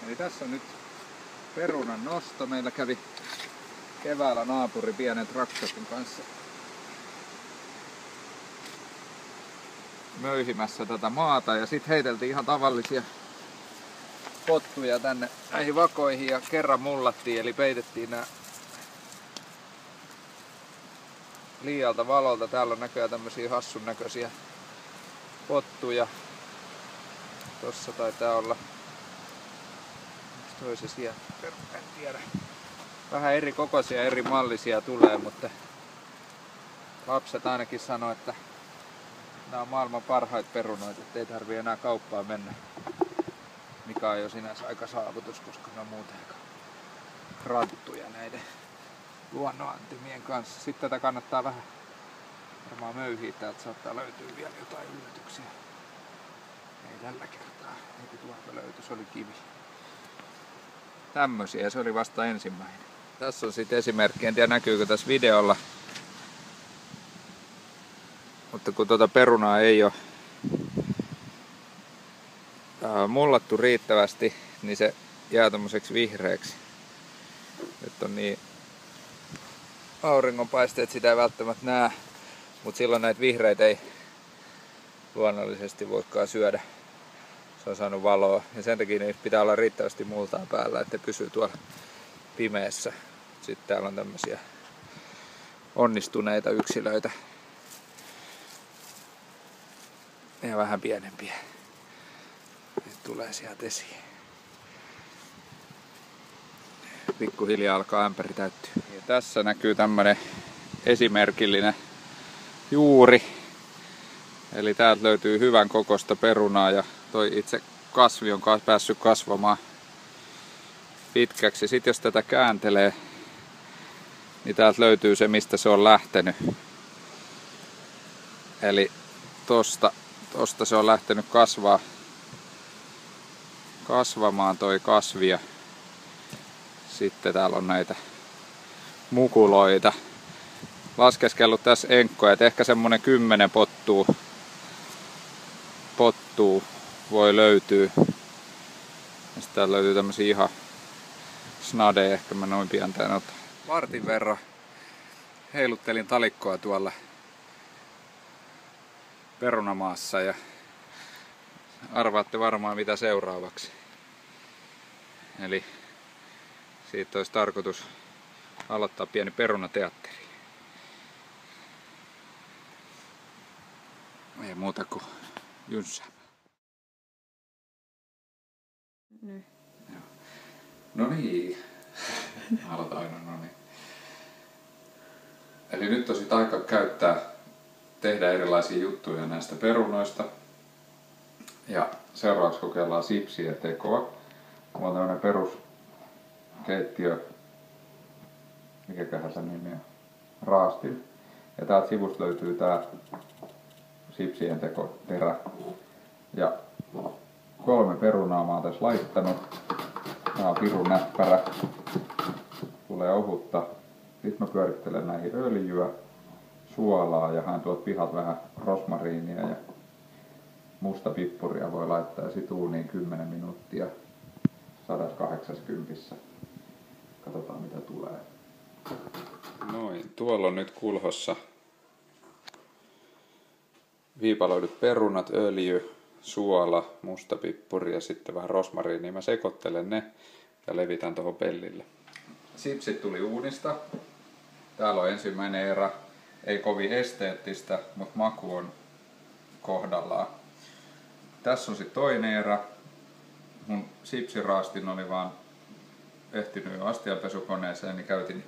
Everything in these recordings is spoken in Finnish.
Eli tässä on nyt perunan nosto. Meillä kävi keväällä naapuri pienen traktorin kanssa möyhimässä tätä maata ja sitten heiteltiin ihan tavallisia pottuja tänne näihin vakoihin ja kerran mullattiin, eli peitettiin nämä liialta valolta. Täällä on näköjään tämmösiä hassun näköisiä pottuja. Tossa taitaa olla toisen siellä, en tiedä. Vähän eri kokoisia, eri mallisia tulee, mutta lapset ainakin sanoo, että nämä on maailman parhaita perunoita, ettei tarvii enää kauppaan mennä. Mikä on jo sinänsä aika saavutus, koska ne on muuten aika ranttuja näiden luonnonantimien kanssa. Sitten tätä kannattaa vähän varmaan möyhiä, täältä saattaa löytyä vielä jotain yllätyksiä. Ei tällä kertaa, heti tuolta löytyi, se oli kivi. Tämmösiä, se oli vasta ensimmäinen. Tässä on sitten esimerkki, en tiedä näkyykö tässä videolla. Mutta kun tuota perunaa ei ole mullattu riittävästi, niin se jää tommoseksi vihreäksi. Nyt on niin auringonpaisteet, sitä ei välttämättä näe, mutta silloin näitä vihreitä ei luonnollisesti voikaan syödä. Se on saanut valoa ja sen takia niitä pitää olla riittävästi multaa päällä, että pysyy tuolla pimeässä. Sitten täällä on tämmöisiä onnistuneita yksilöitä ja vähän pienempiä. Nyt tulee sieltä esiin. Pikkuhiljaa alkaa ämpäri täyttyä. Ja tässä näkyy tämmönen esimerkillinen juuri. Eli täältä löytyy hyvän kokoista perunaa ja toi itse kasvi on päässyt kasvamaan pitkäksi. Sitten jos tätä kääntelee, niin täältä löytyy se, mistä se on lähtenyt. Eli tosta se on lähtenyt kasvamaan toi kasvi. Ja sitten täällä on näitä mukuloita. Laskeskellut tässä enkkoja, että ehkä semmonen 10 pottuu voi löytyä. Ja sitten täällä löytyy tämmösiä ihan snadeja, ehkä mä noin pian tän otan. Vartin verran heiluttelin talikkoa tuolla perunamaassa ja arvaatte varmaan mitä seuraavaksi. Eli siitä olisi tarkoitus aloittaa pieni perunateatteri. Ei muuta kuin jynssää. No niin. Aloita aina, no niin. Eli nyt on sitten aika tehdä erilaisia juttuja näistä perunoista. Ja seuraavaksi kokeillaan sipsien tekoa. Mulla on tämmönen peruskeittiö, mikäköhän se nimi on, raastin. Ja täältä sivusta löytyy tää sipsien tekoterä. Ja 3 perunaa mä oon tässä laittanut. Tää on pirun näppärä. Tulee ohutta. Sitten mä pyörittelen näihin öljyä, suolaa ja haen tuolta pihalta vähän rosmariinia ja musta pippuria voi laittaa ja sit uuniin 10 minuuttia 180. Katsotaan mitä tulee. Noin, tuolla on nyt kulhossa viipaloidut perunat, öljy, suola, musta pippuri ja sitten vähän rosmariinia. Mä sekoittelen ne ja levitän tuohon pellille. Sipsit tuli uunista. Täällä on ensimmäinen erä. Ei kovin esteettistä, mutta maku on kohdallaan. Tässä on sitten toinen erä. Mun sipsiraastin oli vaan ehtinyt jo astianpesukoneeseen, niin käytin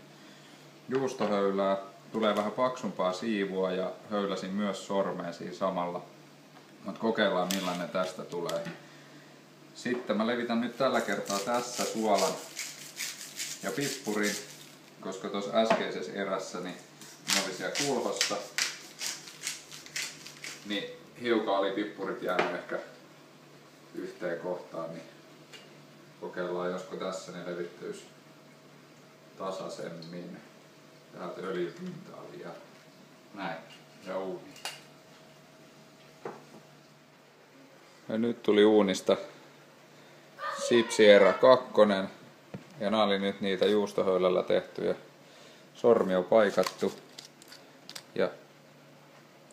juustohöylää. Tulee vähän paksumpaa siivua ja höyläsin myös sormea siinä samalla. Mutta kokeillaan millainen tästä tulee. Sitten mä levitän nyt tällä kertaa tässä suolan ja pippurin, koska tuossa äskeisessä erässä niin oli siellä kulhossa. Niin hiukan oli pippurit jäänyt ehkä yhteen kohtaan, niin kokeillaan josko tässä ne levittyisi tasaisemmin. Täältä öljypintaa ja näin. Ja uuni. Ja nyt tuli uunista sipsierä 2. Ja nää oli nyt niitä juustohöylällä tehtyjä. Sormi on paikattu. Ja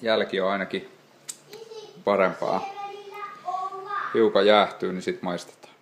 jälki on ainakin parempaa. Hiukan jäähtyy, niin sit maistetaan.